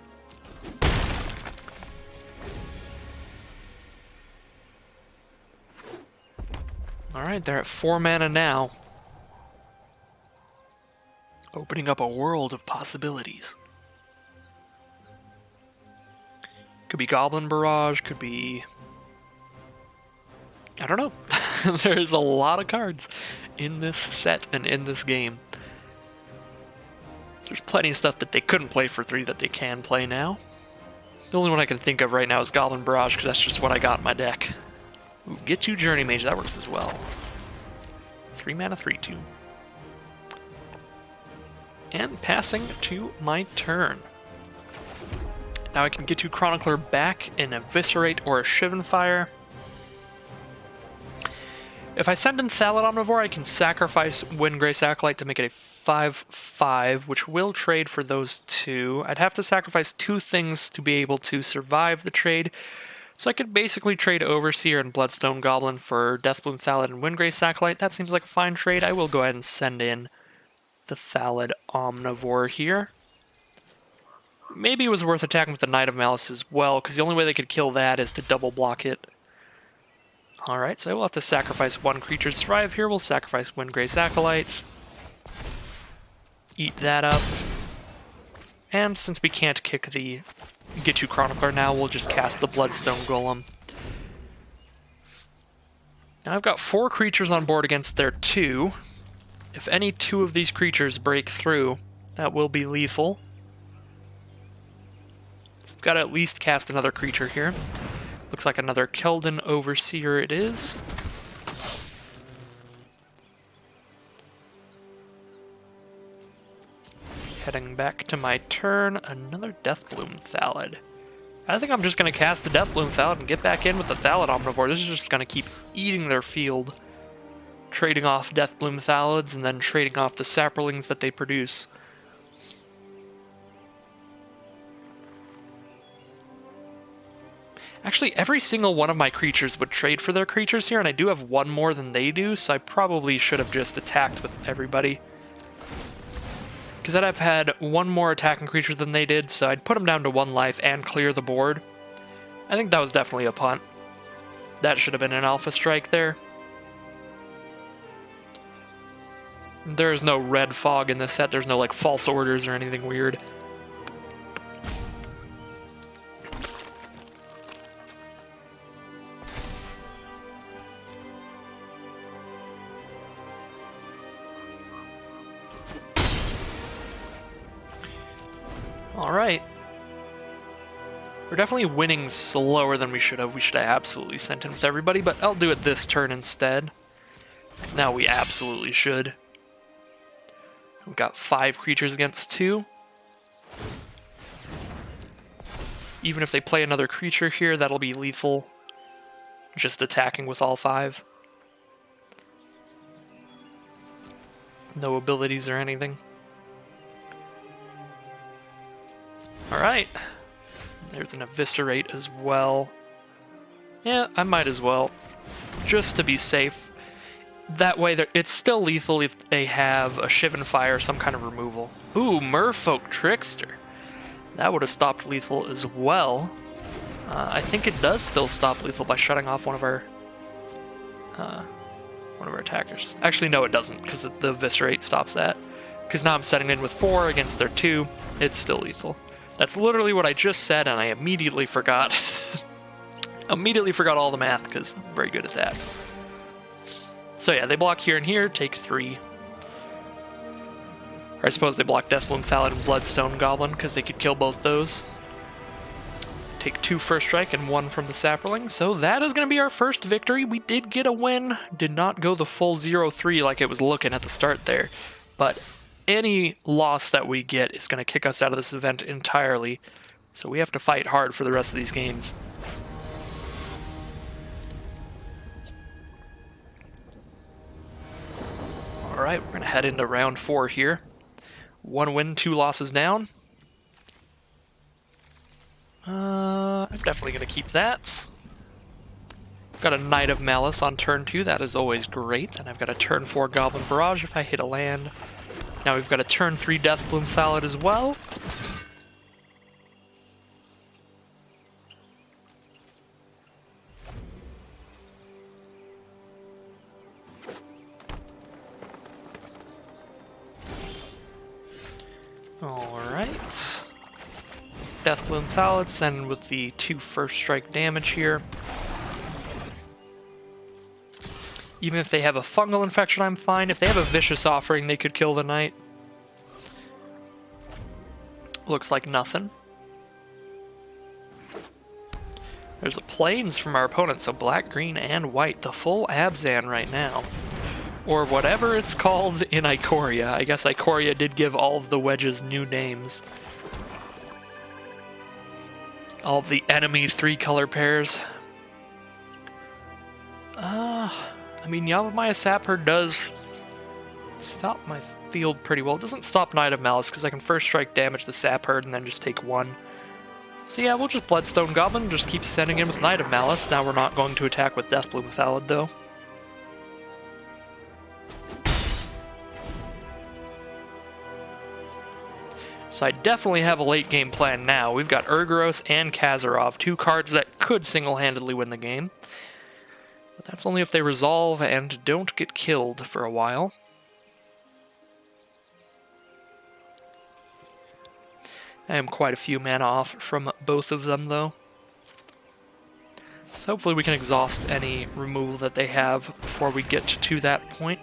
Alright, they're at 4 mana now. Opening up a world of possibilities. Could be Goblin Barrage, could be... I don't know. There's a lot of cards in this set and in this game. There's plenty of stuff that they couldn't play for 3 that they can play now. The only one I can think of right now is Goblin Barrage, because that's just what I got in my deck. Ooh, get you Journey Mage, that works as well. 3 mana, 3/2. And passing to my turn. Now I can get you Chronicler back in Eviscerate or a Shivan Fire. If I send in Salad Omnivore, I can sacrifice Windgrace Acolyte to make it a 5/5, which will trade for those 2. I'd have to sacrifice 2 things to be able to survive the trade, so I could basically trade Overseer and Bloodstone Goblin for Deathbloom Thallid and Windgrace Acolyte. That seems like a fine trade. I will go ahead and send in the Thallid Omnivore here. Maybe it was worth attacking with the Knight of Malice as well, because the only way they could kill that is to double block it. Alright, so I will have to sacrifice 1 creature to survive here. We'll sacrifice Windgrace Acolyte. Eat that up. And since we can't kick the Get You Chronicler now, we'll just cast the Bloodstone Golem. Now I've got 4 creatures on board against their 2. If any 2 of these creatures break through, that will be lethal. So I've got to at least cast another creature here. Looks like another Keldon Overseer it is. Heading back to my turn, another Deathbloom Thallid. I think I'm just going to cast the Deathbloom Thallid and get back in with the Thallid Omnivore. This is just going to keep eating their field. Trading off Deathbloom Thallids and then trading off the Saprolings that they produce. Actually, every single one of my creatures would trade for their creatures here, and I do have 1 more than they do, so I probably should have just attacked with everybody. Because then I've had 1 more attacking creature than they did, so I'd put them down to 1 life and clear the board. I think that was definitely a punt. That should have been an Alpha Strike there. There's no red fog in this set, there's no like false orders or anything weird. Alright. We're definitely winning slower than we should have. We should have absolutely sent in with everybody, but I'll do it this turn instead. Because now we absolutely should. We've got 5 creatures against 2. Even if they play another creature here, that'll be lethal. Just attacking with all 5. No abilities or anything. Alright. There's an Eviscerate as well. Yeah, I might as well. Just to be safe. That way, it's still lethal if they have a Shivan Fire or some kind of removal. Ooh, Merfolk Trickster. That would have stopped lethal as well. I think it does still stop lethal by shutting off one of our attackers. Actually, no, it doesn't, because the Eviscerate stops that. Because now I'm setting in with 4 against their 2. It's still lethal. That's literally what I just said, and I immediately forgot. Immediately forgot all the math, because I'm very good at that. So yeah, they block here and here, take 3. Or I suppose they block Deathbloom Thallid and Bloodstone Goblin, because they could kill both those. Take 2 first strike and 1 from the Saproling. So that is going to be our first victory. We did get a win. Did not go the full 0-3 like it was looking at the start there. But any loss that we get is going to kick us out of this event entirely. So we have to fight hard for the rest of these games. Alright, we're going to head into round 4 here. 1 win, 2 losses down. I'm definitely going to keep that. Got a Knight of Malice on turn 2, that is always great. And I've got a turn 4 Goblin Barrage if I hit a land. Now we've got a turn 3 Deathbloom Thallid as well. Alright. Deathbloom Thallid, send with the 2 first strike damage here. Even if they have a fungal infection, I'm fine. If they have a vicious offering, they could kill the knight. Looks like nothing. There's a plains from our opponent, so black, green, and white. The full Abzan right now. Or whatever it's called in Ikoria. I guess Ikoria did give all of the wedges new names. All of the enemies' 3-color pairs. I mean, Yavimaya Saphir does stop my field pretty well. It doesn't stop Knight of Malice, because I can first strike damage the Saphir and then just take 1. So yeah, we'll just Bloodstone Goblin, just keep sending in with Knight of Malice. Now we're not going to attack with Deathbloom Thallid, though. So I definitely have a late game plan now. We've got Urgoros and Kazarov, 2 cards that could single-handedly win the game. But that's only if they resolve and don't get killed for a while. I am quite a few mana off from both of them, though. So hopefully we can exhaust any removal that they have before we get to that point.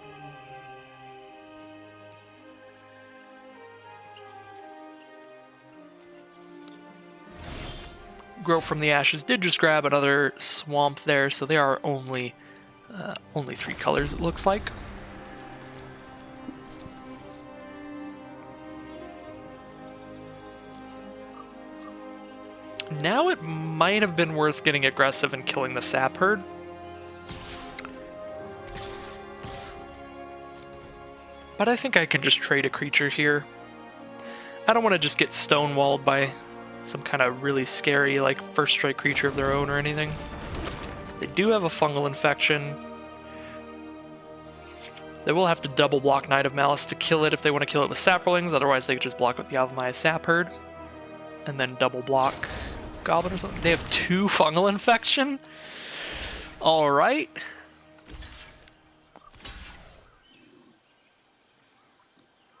Grow from the Ashes did just grab another swamp there, so they are only 3 colors, it looks like. Now it might have been worth getting aggressive and killing the Sap Herd. But I think I can just trade a creature here. I don't want to just get stonewalled by some kind of really scary, like, first strike creature of their own or anything. They do have a fungal infection. They will have to double block Knight of Malice to kill it if they want to kill it with Saplings, otherwise they could just block with the Yavimaya Sap Herd. And then double block Goblin or something. They have 2 fungal infection? Alright.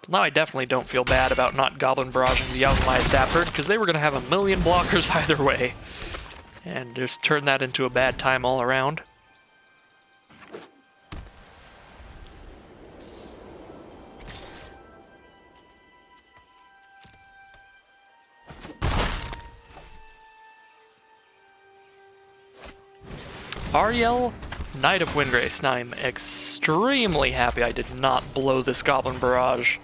Now I definitely don't feel bad about not Goblin Barraging the Yavimaya Sap Herd, because they were going to have a million blockers either way. And just turn that into a bad time all around. Ariel, Knight of Windrace. Now I'm extremely happy I did not blow this Goblin Barrage.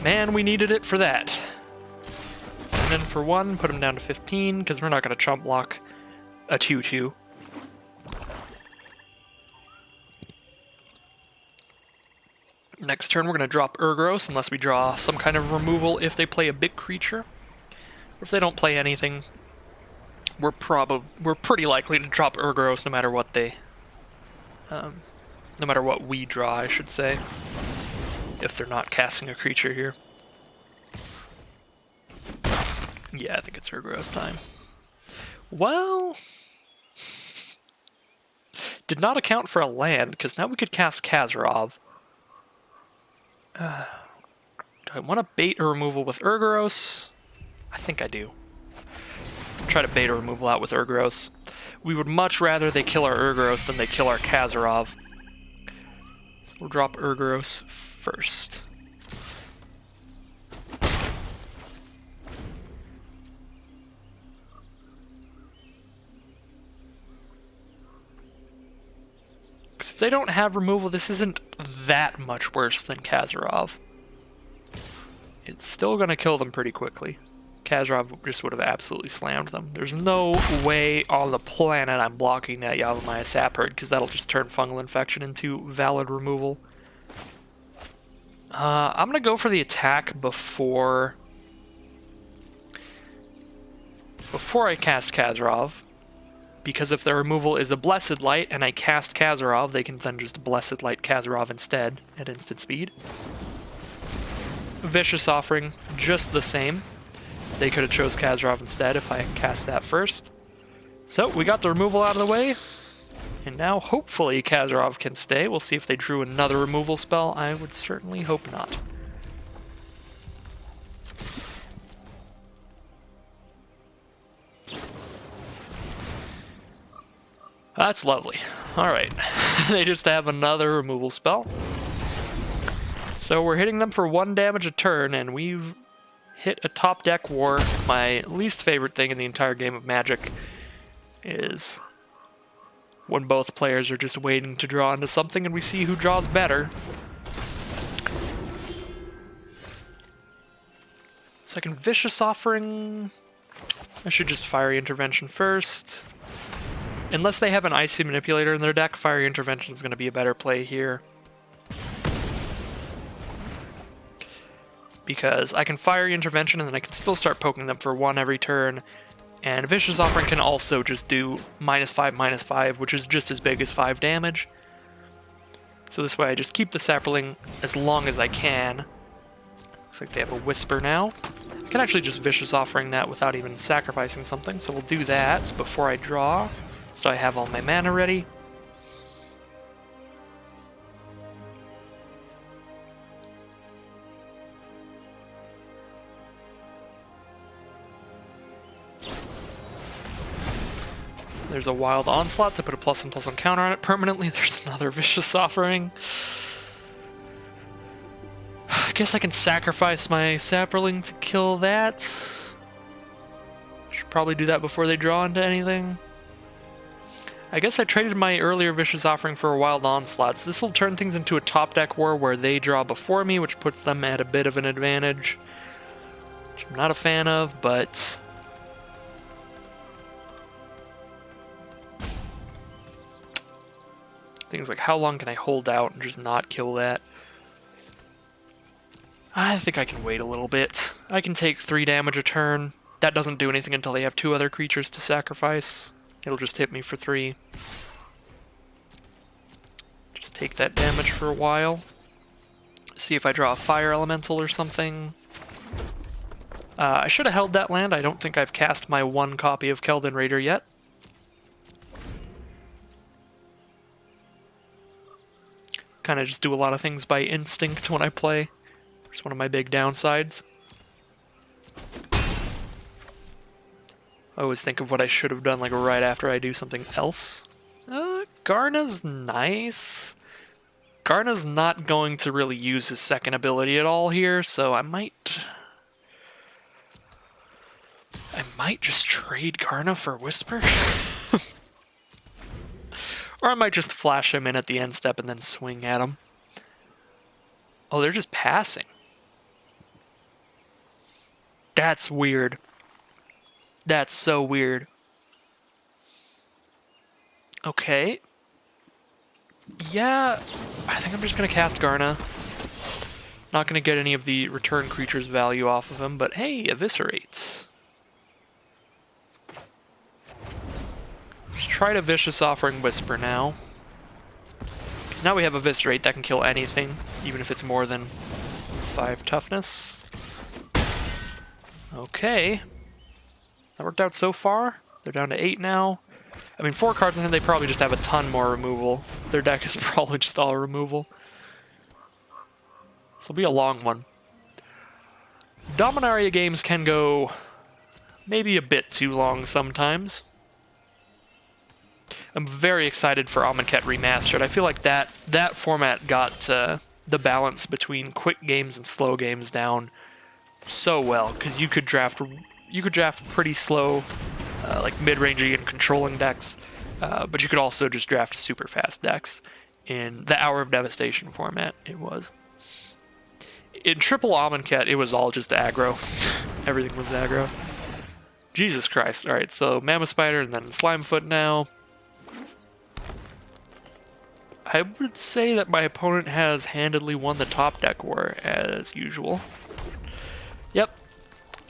Man, we needed it for that. Send in for 1, put him down to 15, because we're not going to chump block a 2-2. Next turn we're going to drop Urgoros, unless we draw some kind of removal if they play a big creature. Or if they don't play anything, we're pretty likely to drop Urgoros no matter what they... no matter what we draw, I should say. If they're not casting a creature here. Yeah, I think it's Urgoros time. Well... Did not account for a land, because now we could cast Kazarov. Do I want to bait a removal with Urgoros? I think I do. Try to bait a removal out with Urgoros. We would much rather they kill our Urgoros than they kill our Kazarov. So we'll drop Urgoros first. Because if they don't have removal, this isn't that much worse than Kazarov. It's still going to kill them pretty quickly. Kazarov just would have absolutely slammed them. There's no way on the planet I'm blocking that Yavimaya Sap Herd, because that'll just turn fungal infection into valid removal. I'm going to go for the attack before I cast Kazarov, because if the removal is a Blessed Light and I cast Kazarov, they can then just Blessed Light Kazarov instead at instant speed. Vicious Offering, just the same. They could have chose Kazarov instead if I cast that first. So we got the removal out of the way. And now, hopefully, Kazarov can stay. We'll see if they drew another removal spell. I would certainly hope not. That's lovely. Alright. They just have another removal spell. So we're hitting them for 1 damage a turn, and we've hit a top deck war. My least favorite thing in the entire game of Magic is when both players are just waiting to draw into something and we see who draws better. Second Vicious Offering. I should just Fiery Intervention first. Unless they have an Icy Manipulator in their deck, Fiery Intervention is going to be a better play here. Because I can Fiery Intervention and then I can still start poking them for 1 every turn. And Vicious Offering can also just do -5/-5, which is just as big as 5 damage. So this way I just keep the Sapperling as long as I can. Looks like they have a Whisper now. I can actually just Vicious Offering that without even sacrificing something, so we'll do that before I draw, so I have all my mana ready. There's a Wild Onslaught to put a +1/+1 counter on it permanently. There's another Vicious Offering. I guess I can sacrifice my Sapperling to kill that. Should probably do that before they draw into anything. I guess I traded my earlier Vicious Offering for a Wild Onslaught. So this will turn things into a top deck war where they draw before me, which puts them at a bit of an advantage. Which I'm not a fan of, but things like how long can I hold out and just not kill that? I think I can wait a little bit. I can take 3 damage a turn. That doesn't do anything until they have 2 other creatures to sacrifice. It'll just hit me for 3. Just take that damage for a while. See if I draw a Fire Elemental or something. I should have held that land. I don't think I've cast my 1 copy of Keldon Raider yet. Kind of just do a lot of things by instinct when I play. It's one of my big downsides. I always think of what I should have done like right after I do something else. Garna's nice. Garna's not going to really use his second ability at all here, so I might just trade Garna for Whisper. Or I might just flash him in at the end step and then swing at him. Oh, they're just passing. That's weird. That's so weird. Okay. Yeah, I think I'm just going to cast Garna. Not going to get any of the return creatures value off of him, but hey, Eviscerates. Let's try to Vicious Offering Whisper now. Because now we have Eviscerate that can kill anything, even if it's more than 5 toughness. Okay. That worked out so far. They're down to 8 now. I mean, 4 cards in hand, they probably just have a ton more removal. Their deck is probably just all removal. This will be a long one. Dominaria games can go maybe a bit too long sometimes. I'm very excited for Amonkhet Remastered. I feel like that format got the balance between quick games and slow games down so well, because you could draft pretty slow, like mid-rangey and controlling decks, but you could also just draft super fast decks in the Hour of Devastation format. It was in triple Amonkhet, it was all just aggro. Everything was aggro. Jesus Christ! All right, so Mammoth Spider and then Slimefoot now. I would say that my opponent has handedly won the top deck war, as usual. Yep.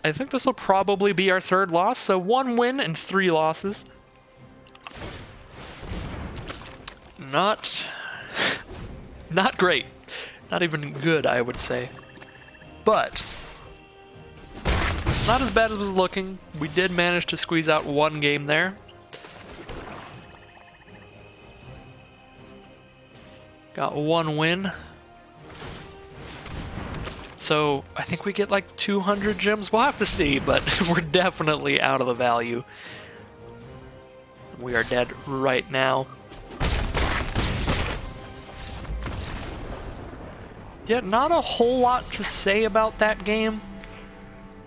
I think this will probably be our 3rd loss, so 1 win and 3 losses. Not great. Not even good, I would say. But it's not as bad as it was looking. We did manage to squeeze out 1 game there. Got 1 win. So I think we get like 200 gems. We'll have to see, but we're definitely out of the value. We are dead right now. Yeah, not a whole lot to say about that game.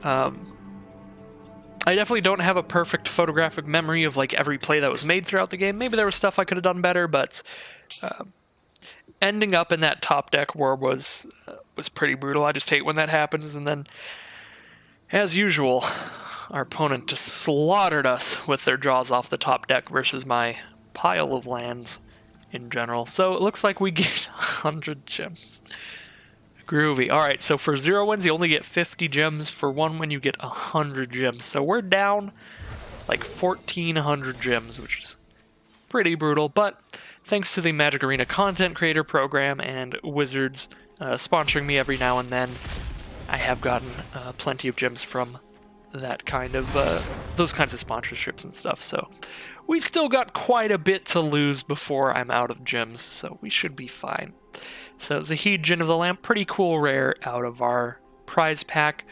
I definitely don't have a perfect photographic memory of like every play that was made throughout the game. Maybe there was stuff I could have done better, but ending up in that top deck war was pretty brutal. I just hate when that happens. And then, as usual, our opponent just slaughtered us with their jaws off the top deck versus my pile of lands in general. So it looks like we get 100 gems. Groovy. Alright, so for 0 wins, you only get 50 gems. For 1 win, you get 100 gems. So we're down like 1,400 gems, which is pretty brutal. But thanks to the Magic Arena Content Creator Program and Wizards sponsoring me every now and then, I have gotten plenty of gems from that kind of those kinds of sponsorships and stuff. So we've still got quite a bit to lose before I'm out of gems, so we should be fine. So Zahid, Djinn of the Lamp, pretty cool rare out of our prize pack.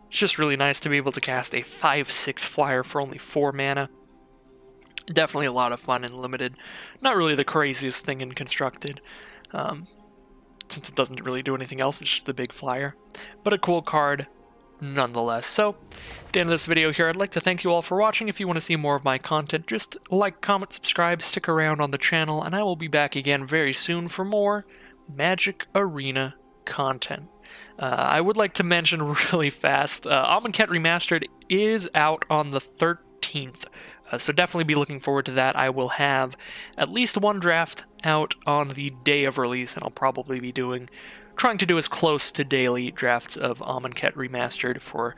It's just really nice to be able to cast a 5/6 flyer for only 4 mana. Definitely a lot of fun in Limited. Not really the craziest thing in Constructed, since it doesn't really do anything else, it's just a big flyer. But a cool card nonetheless. So, at the end of this video here, I'd like to thank you all for watching. If you want to see more of my content, just like, comment, subscribe, stick around on the channel, and I will be back again very soon for more Magic Arena content. I would like to mention really fast, Amonkhet Remastered is out on the 13th, so definitely be looking forward to that. I will have at least one draft out on the day of release, and I'll probably be trying to do as close to daily drafts of Amonkhet Remastered for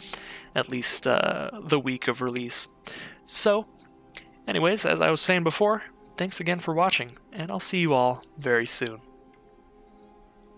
at least the week of release. So, anyways, as I was saying before, thanks again for watching, and I'll see you all very soon.